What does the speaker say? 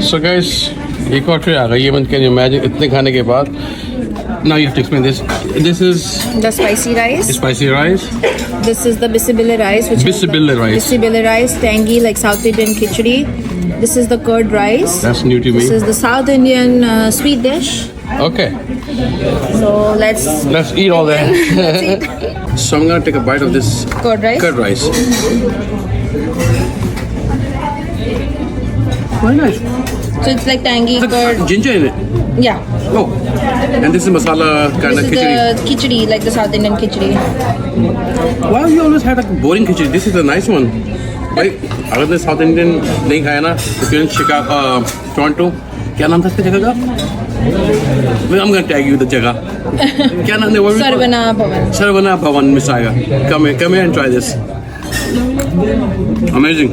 So guys, एक और tray आ गई है. Can you imagine? इतने खाने के बाद. Now you have to explain this. This is The spicy rice. spicy rice. This is the bisibilla rice, which Bisibilla has rice. bisibilla rice, tangy like South Indian khichdi. This is the curd rice. That's new to me. This is the South Indian sweet dish. Okay. So let's Let's eat all that. let's eat So I'm gonna take a bite of this curd rice. curd rice. Very nice. So it's like tangy curd. Ginger in it. Yeah. Oh. And this is masala kind This of is khichdi. the khichdi, like the South Indian khichdi. Why have you always had like a boring khichdi? This is a nice one. Right? अगर तुमने south Indian नहीं खाया ना, if you're in Chicago, Toronto, क्या नाम था इसका जगह का? I'm gonna tag you the जगह. क्या नाम है? Sarvana Bhavan. Sarvana Bhavan miss आएगा. Come here and try this. Amazing.